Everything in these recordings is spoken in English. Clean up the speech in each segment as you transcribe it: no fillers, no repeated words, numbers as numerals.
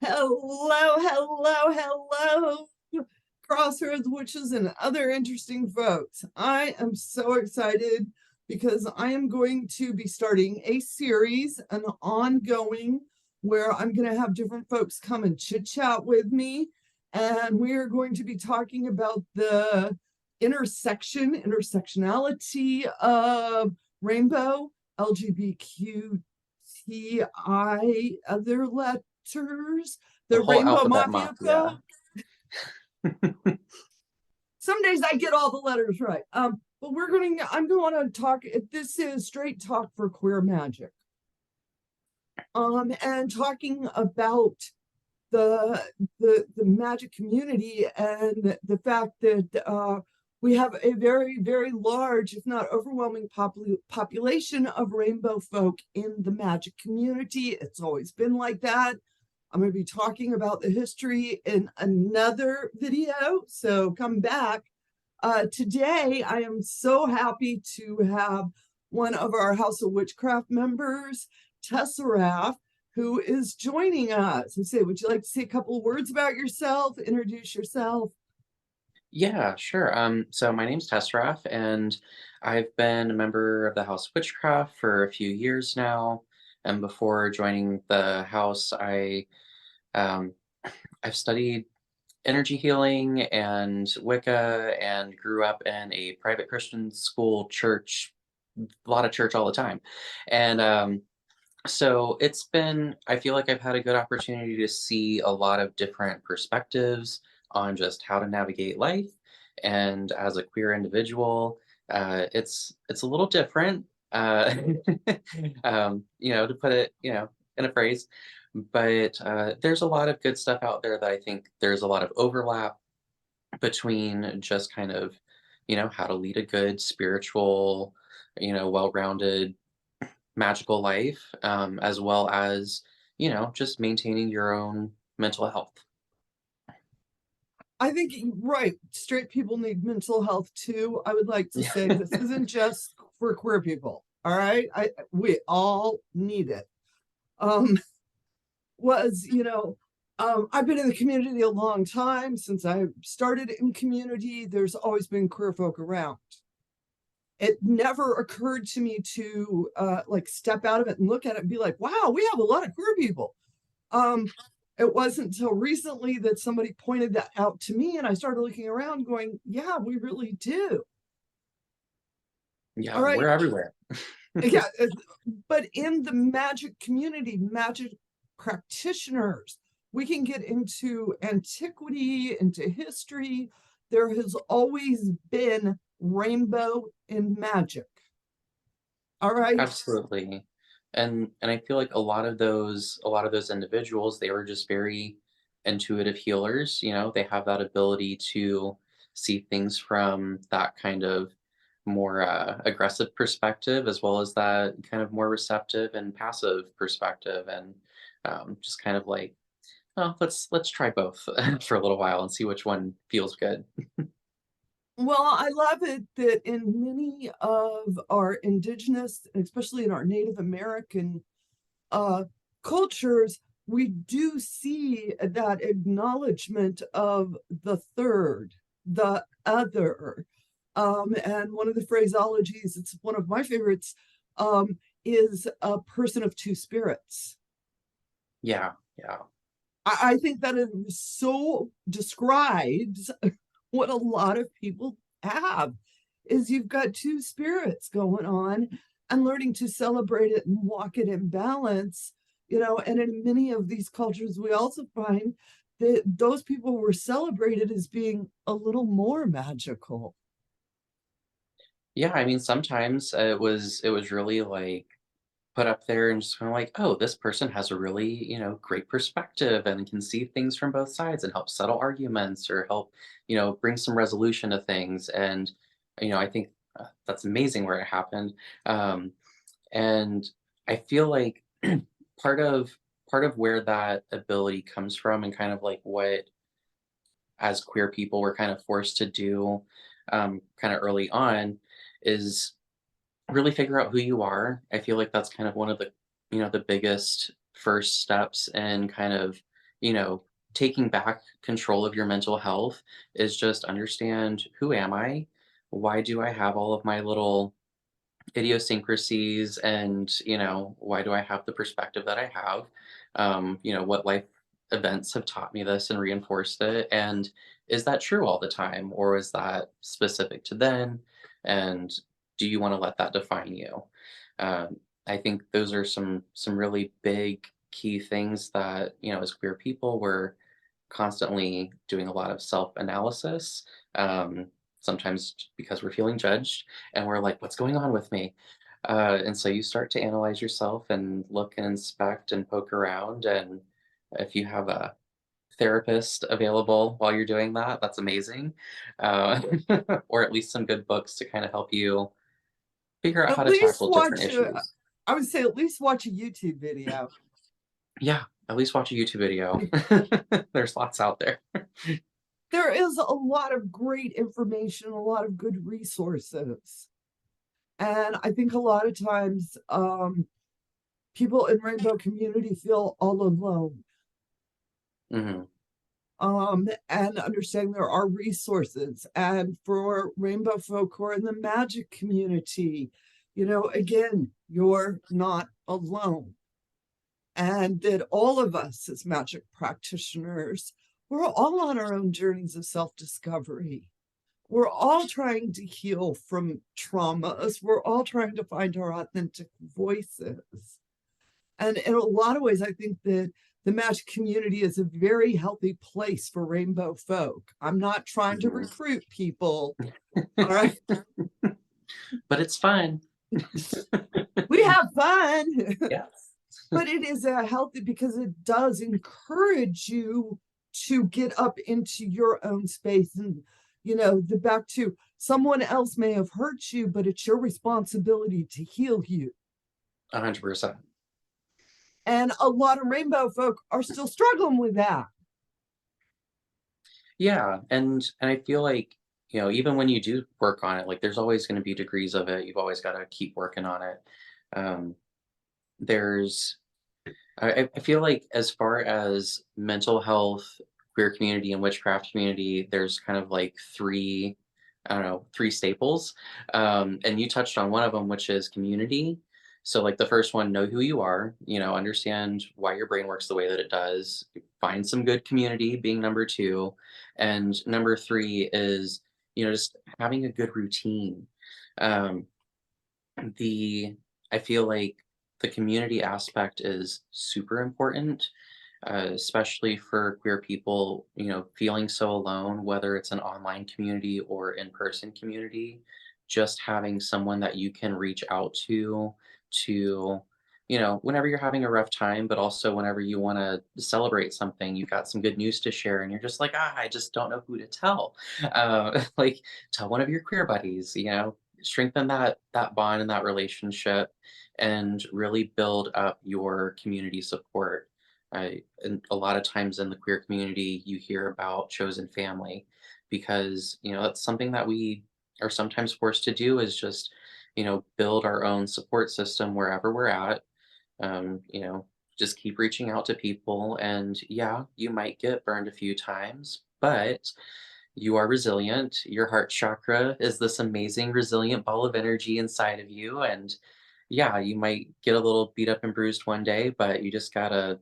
Hello, hello, hello, Crossroads witches and other interesting folks. I am so excited because I am going to be starting a series, an ongoing, where I'm going to have different folks come and chit chat with me. And we are going to be talking about the intersectionality of rainbow, LGBTQI, other letters, The the whole Rainbow alphabet Mafia mafia. folk. Some days I get all the letters right. But I'm going to talk. This is straight talk for queer magic. And talking about the the magic community and the fact that we have a very, very large, if not overwhelming, population of rainbow folk in the magic community. It's always been like that. I'm going to be talking about the history in another video, so come back. Today, I am so happy to have one of our House of Witchcraft members, Tesseraff, who is joining us. And say, would you like to say a couple of words about yourself? Introduce yourself. Yeah, sure. So my name's Tesseraff, and I've been a member of the House of Witchcraft for a few years now. And before joining the house, um, I've studied energy healing and Wicca, and grew up in a private Christian school church, a lot of church all the time. And So I feel like I've had a good opportunity to see a lot of different perspectives on just how to navigate life. And as a queer individual, it's a little different, to put it, in a phrase. But there's a lot of good stuff out there that I think there's a lot of overlap between just kind of, how to lead a good spiritual, well-rounded magical life, as well as, just maintaining your own mental health. I think, right, straight people need mental health too. I would like to say this isn't just for queer people. All right. We all need it. Um, was, I've been in the community a long time. Since I started in community, there's always been queer folk around. It never occurred to me to like step out of it and look at it and be like, wow, we have a lot of queer people. Um, it wasn't until recently that somebody pointed that out to me, and I started looking around going, yeah, we really do. All Yeah, right. we're everywhere. Yeah. But in the magic community, magic practitioners, we can get into antiquity, into history. There has always been rainbow in magic. All right. Absolutely. And I feel like a lot of those individuals, they were just very intuitive healers. They have that ability to see things from that kind of more aggressive perspective, as well as that kind of more receptive and passive perspective. And just kind of like, oh, let's try both for a little while and see which one feels good. Well, I love it that in many of our indigenous, especially in our Native American uh, cultures, we do see that acknowledgement of the third, the other. And one of the phraseologies, it's one of my favorites, is a person of two spirits. Yeah, yeah. I think that it so describes what a lot of people have is you've got two spirits going on and learning to celebrate it and walk it in balance, and in many of these cultures we also find that those people were celebrated as being a little more magical. Yeah, I mean, sometimes it was really like put up there and just kind of like, oh, this person has a really, great perspective and can see things from both sides and help settle arguments or help, bring some resolution to things. And, I think that's amazing where it happened. Um, and I feel like part of part of where that ability comes from and kind of like what as queer people we're kind of forced to do kind of early on is really figure out who you are. I feel like that's kind of one of the, the biggest first steps in kind of you know, taking back control of your mental health is just understand, who am I? Why do I have all of my little idiosyncrasies, and why do I have the perspective that I have? What life events have taught me this and reinforced it, and is that true all the time, or is that specific to then? And do you want to let that define you? I think those are some really big key things that, as queer people, we're constantly doing a lot of self-analysis, sometimes because we're feeling judged and we're like, what's going on with me? And so you start to analyze yourself and look and inspect and poke around. And if you have a therapist available while you're doing that, that's amazing. Uh, or at least some good books to kind of help you figure out how At to least tackle different watch issues. I would say at least watch a YouTube video. Yeah, at least watch a YouTube video. There's lots out there. There is a lot of great information, a lot of good resources. And I think a lot of times people in rainbow community feel all alone. Hmm. And understanding there are resources. And for rainbow folk who are in the magic community, again, you're not alone. And that all of us as magic practitioners, we're all on our own journeys of self-discovery. We're all trying to heal from traumas. We're all trying to find our authentic voices. And in a lot of ways, I think that the magic community is a very healthy place for rainbow folk. I'm not trying to Hmm. recruit people. All right. But it's fun. We have fun. Yes. But it is a healthy, because it does encourage you to get up into your own space. And the back to someone else may have hurt you, but it's your responsibility to heal you. 100%. And a lot of rainbow folk are still struggling with that. Yeah, and I feel like, even when you do work on it, like, there's always gonna be degrees of it. You've always gotta keep working on it. Um, there's I feel like, as far as mental health, queer community, and witchcraft community, there's kind of like three, I don't know, three staples. And you touched on one of them, which is community. So, like, the first one, know who you are, understand why your brain works the way that it does, find some good community, being number two. And number three is, just having a good routine. Um, the I feel like the community aspect is super important, especially for queer people, feeling so alone, whether it's an online community or in-person community. Just having someone that you can reach out to, whenever you're having a rough time, but also whenever you want to celebrate something, you've got some good news to share, and you're just like, I just don't know who to tell. Like, tell one of your queer buddies, strengthen that bond and that relationship, and really build up your community support. And a lot of times in the queer community, you hear about chosen family, because that's something that we are sometimes forced to do, is just build our own support system wherever we're at. um, you know just keep reaching out to people, and yeah, you might get burned a few times, but you are resilient. Your heart chakra is this amazing, resilient ball of energy inside of you. And yeah, you might get a little beat up and bruised one day, but you just gotta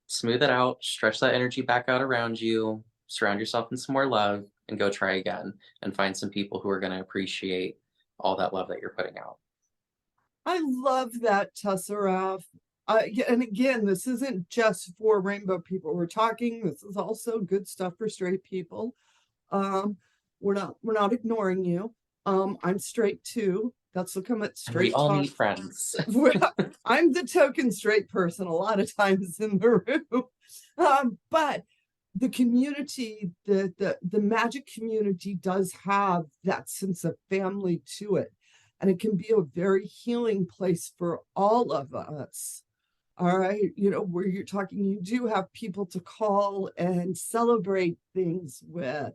smooth it out, stretch that energy back out around you, surround yourself in some more love, and go try again, and find some people who are going to appreciate all that love that you're putting out. I love that, Tesseraff. Yeah, and again, this isn't just for rainbow people. This is also good stuff for straight people. Um, we're not ignoring you. I'm straight too. That's look, I'm at And we straight all talk. need friends. I'm the token straight person a lot of times in the room. But the community, the magic community does have that sense of family to it. And it can be a very healing place for all of us. All right. Where you're talking, you do have people to call and celebrate things with.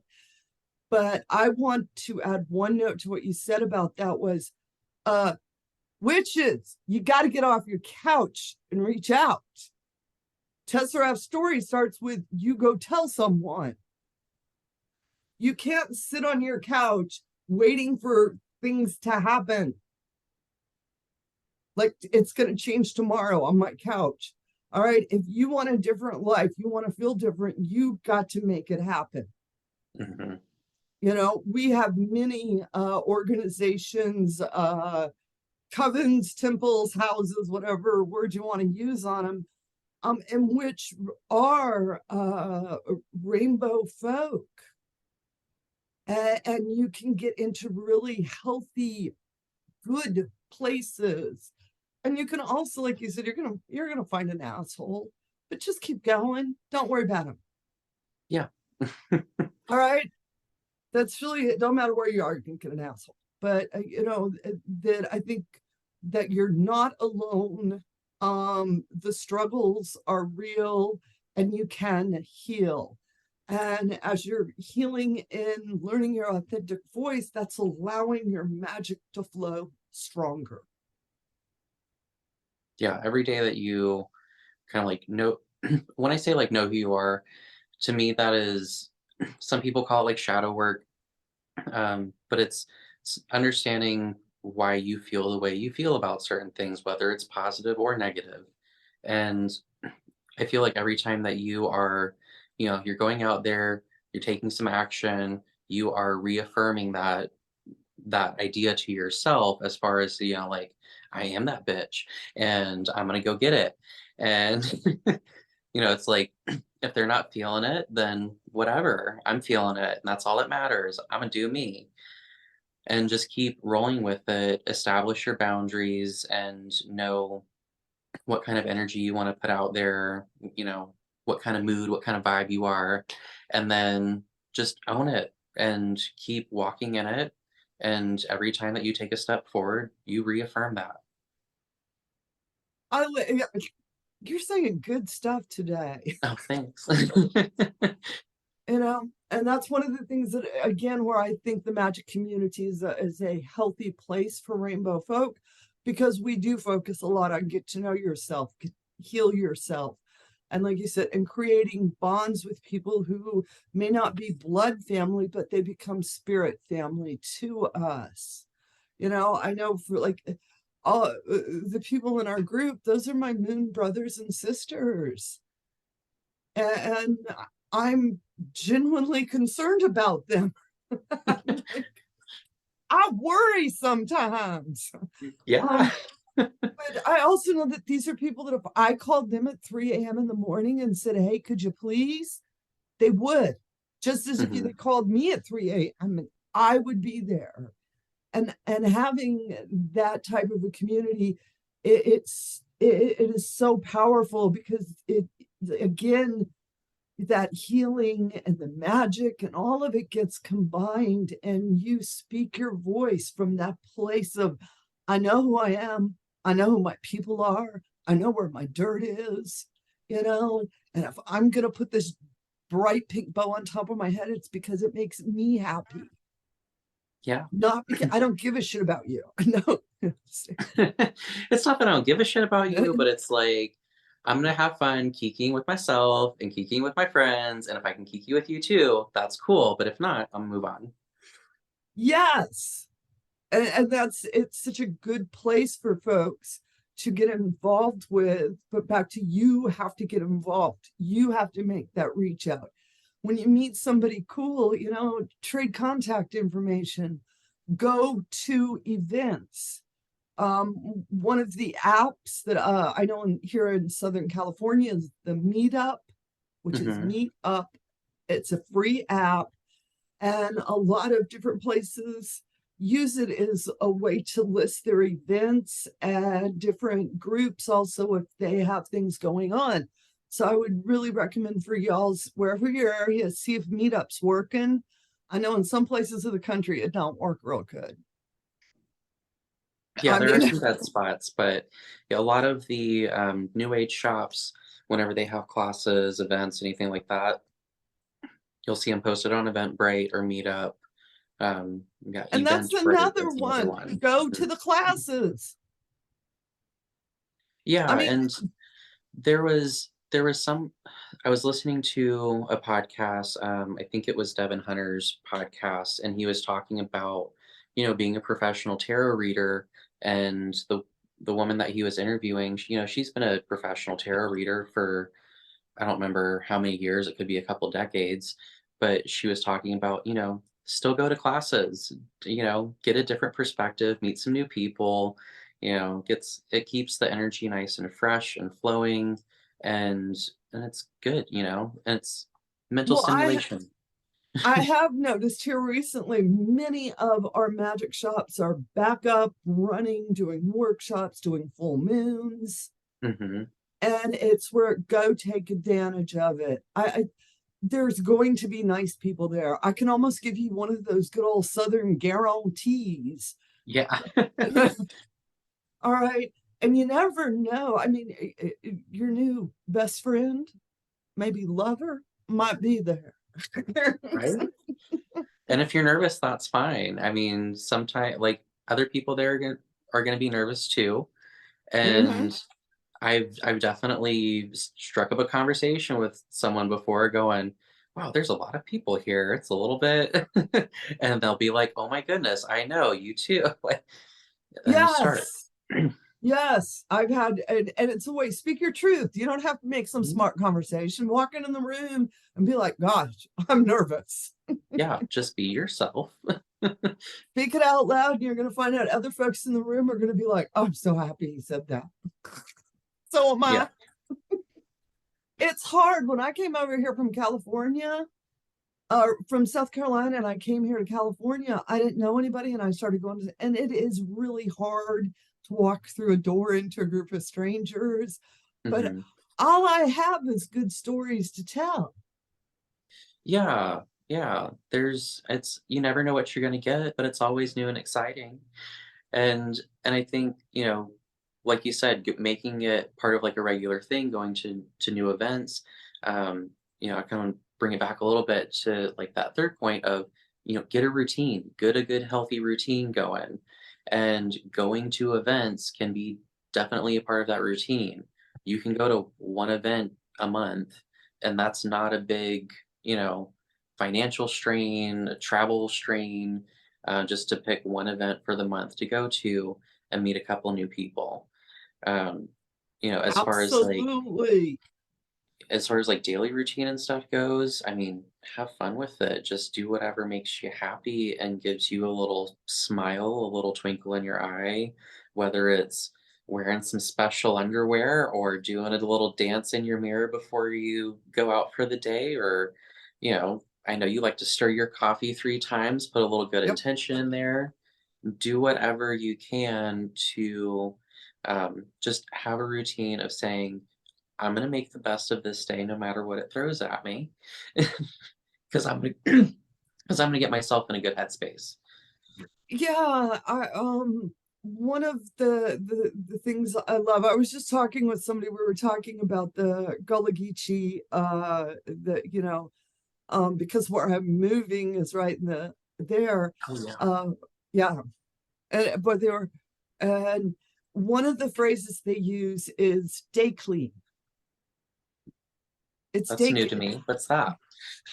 But I want to add one note to what you said about that was uh witches, you got to get off your couch and reach out Tesseraff's story starts with you go tell someone. You can't sit on your couch waiting for things to happen. Like it's going to change tomorrow on my couch. All right. If you want a different life, you want to feel different, you got to make it happen. Mm-hmm. You know, we have many organizations, covens, temples, houses, whatever word you want to use on them, in which are rainbow folk. And you can get into really healthy, good places. And you can also, like you said, you're gonna find an asshole, but just keep going. Don't worry about him. Yeah. All right. That's really it. Don't matter where you are, you can get an asshole. But that I think that you're not alone. The struggles are real, and you can heal. And as you're healing and learning your authentic voice, that's allowing your magic to flow stronger. Yeah. Every day that you kind of like know, when I say like know who you are, to me, that is, some people call it like shadow work. But it's understanding why you feel the way you feel about certain things, whether it's positive or negative. And I feel like every time that you are, you're going out there, you're taking some action, you are reaffirming that idea to yourself, as far as, like, I am that bitch and I'm gonna go get it. And it's like, if they're not feeling it, then whatever, I'm feeling it, and that's all that matters. I'm gonna do me. And just keep rolling with it, establish your boundaries, and know what kind of energy you want to put out there, what kind of mood, what kind of vibe you are, and then just own it and keep walking in it. And every time that you take a step forward, you reaffirm that. Yeah, you're saying good stuff today. Oh, thanks. And that's one of the things that, again, where I think the magic community is a healthy place for rainbow folk, because we do focus a lot on get to know yourself, heal yourself. And like you said, and creating bonds with people who may not be blood family, but they become spirit family to us. I know for like all the people in our group, those are my moon brothers and sisters. And I'm genuinely concerned about them. Like, I worry sometimes. Yeah. But I also know that these are people that if I called them at 3 a.m. in the morning and said, hey, could you please? They would. Just as if Hmm. they called me at 3 a.m., I would be there. And having that type of a community, it is so powerful, because it, again, that healing and the magic and all of it gets combined, and you speak your voice from that place of, I know who I am, I know who my people are, I know where my dirt is, and if I'm going to put this bright pink bow on top of my head, it's because it makes me happy, Yeah. not because I don't give a shit about you. No. It's not that I don't give a shit about you, but it's like, I'm gonna have fun kikiing with myself and kikiing with my friends, and if I can kiki with you too, that's cool. But if not, I'll move on. Yes. And that's, it's such a good place for folks to get involved with. But back to, you have to get involved, you have to make that reach out. When you meet somebody cool, trade contact information, go to events. One of the apps that I know here in Southern California is the Meetup, which is Hmm. Meetup. It's a free app, and a lot of different places use it as a way to list their events, and different groups also if they have things going on. So I would really recommend for y'all's, wherever your area, see if Meetup's working. I know in some places of the country it don't work real good. Yeah, I there are mean, some dead spots, but yeah, a lot of the new age shops, whenever they have classes, events, anything like that, you'll see them posted on Eventbrite or Meetup. Yeah, and that's Eventbrite another is another one. one. Go to Mhm. the classes. I Yeah, mean, and there was there was some I was listening to a podcast, I think it was Devin Hunter's podcast, and he was talking about, being a professional tarot reader, and the woman that he was interviewing, she's been a professional tarot reader for I don't remember how many years, it could be a couple decades, but she was talking about, still go to classes, get a different perspective, meet some new people, it keeps the energy nice and fresh and flowing and and it's good, and it's mental Well, stimulation. I have noticed here recently, many of our magic shops are back up, running, doing workshops, doing full moons, Mhm. and it's where go take advantage of it. There's going to be nice people there. I can almost give you one of those good old Southern guarantees. Yeah. All right. And you never know. I mean, your new best friend, maybe lover, might be there. Right? And if you're nervous, that's fine. I mean, sometimes like, other people there are gonna be nervous too, Hmm. and I've definitely struck up a conversation with someone before going, "Wow, there's a lot of people here. It's a little bit," and they'll be like, "Oh my goodness, I know, you too." Like, and you start. Yes. Yes. And it's a way, speak your truth. You don't have to make some Mhm. smart conversation. Walk into the room and be like, gosh, I'm nervous. Yeah, just be yourself. Speak it out loud, and you're going to find out other folks in the room are going to be like, oh, I'm so happy he said that. So am Yeah. I. It's hard. When I came over here from California, from South Carolina, and I came here to California, I didn't know anybody, and I started going to, and it is really hard to walk through a door into a group of strangers. But Mhm. all I have is good stories to tell. Yeah, yeah. It's you never know what you're gonna get, but it's always new and exciting. And I think, like you said, making it part of like a regular thing, going to new events. I kind of bring it back a little bit to like that third point of, get a routine, get a good healthy routine going, and going to events can be definitely a part of that routine. You can go to one event a month, and that's not a big, financial strain, travel strain, just to pick one event for the month to go to and meet a couple new people. Um, as far as like Absolutely. daily routine and stuff goes, I mean, have fun with it. Just do whatever makes you happy and gives you a little smile, a little twinkle in your eye, whether it's wearing some special underwear or doing a little dance in your mirror before you go out for the day, or, I know you like to stir your coffee 3 times, put a little good Yep. intention in there. Do whatever you can to just have a routine of saying, I'm gonna make the best of this day no matter what it throws at me, because I'm gonna because I'm gonna get myself in a good headspace. Yeah, one of the things I love, I was just talking with somebody, we were talking about the Gullah Geechee, because where I'm moving is right in there. Oh yeah, Uh, yeah, but they were, and one of the phrases they use is "day clean." It's that's day new to clean. me. What's that?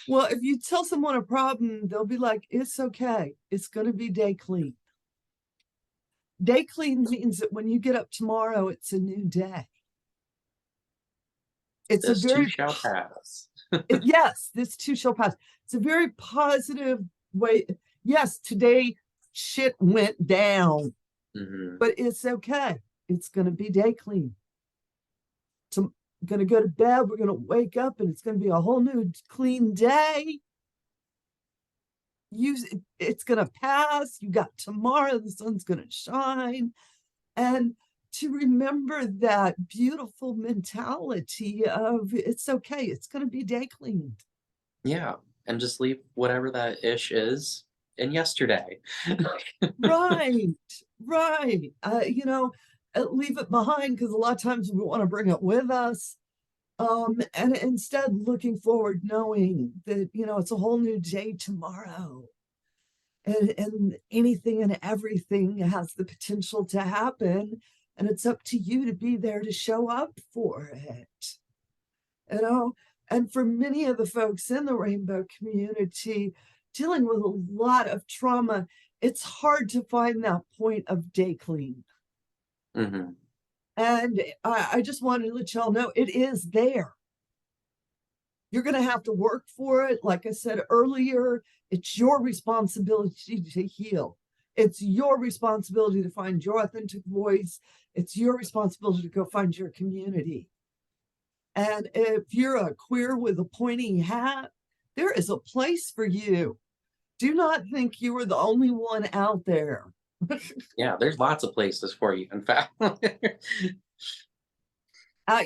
Well, if you tell someone a problem, they'll be like, "It's okay. It's going to be day clean." Day clean means that when you get up tomorrow, it's a new day. It's a This too very shall pass. yes, this too shall pass. It's a very positive way. Yes, today shit went down, Hmm. but it's okay. It's going to be day clean. So I'm going to go to bed. We're going to wake up, and it's going to be a whole new clean day. It's going to pass. You got tomorrow. The sun's going to shine, and to remember that beautiful mentality of it's okay. It's going to be day cleaned. Yeah, and just leave whatever that ish is in yesterday. Right, right. Leave it behind, because a lot of times we want to bring it with us. And instead looking forward, knowing that, it's a whole new day tomorrow. And anything and everything has the potential to happen. And it's up to you to be there to show up for it. you know. And for many of the folks in the rainbow community dealing with a lot of trauma, it's hard to find that point of day clean. Hmm. And I just wanted to let y'all know it is there. You're going to have to work for it. Like I said earlier, it's your responsibility to heal. It's your responsibility to find your authentic voice. It's your responsibility to go find your community. And if you're a queer with a pointy hat, there is a place for you. Do not think you are the only one out there. Yeah, there's lots of places for you, in fact.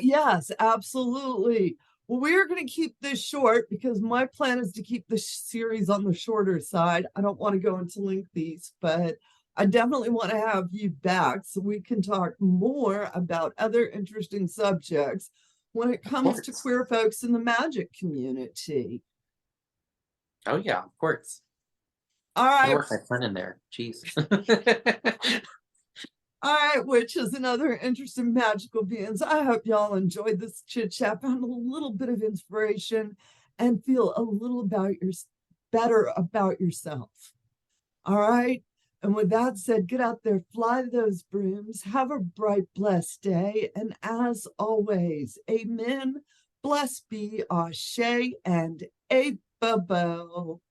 Yes, absolutely. Well, we're going to keep this short because my plan is to keep this series on the shorter side. I don't want to go into lengthies, but I definitely want to have you back so we can talk more about other interesting subjects when it Of comes to course. queer folks in the magic community. Oh yeah, of course. All Gotta right. work my friend in there. Jeez. All right, which is another interesting magical beings. I hope y'all enjoyed this chit chat, found a little bit of inspiration, and feel a little better about yourself. All right. And with that said, get out there, fly those brooms, have a bright, blessed day. And as always, amen, blessed be, ashe, and a babo.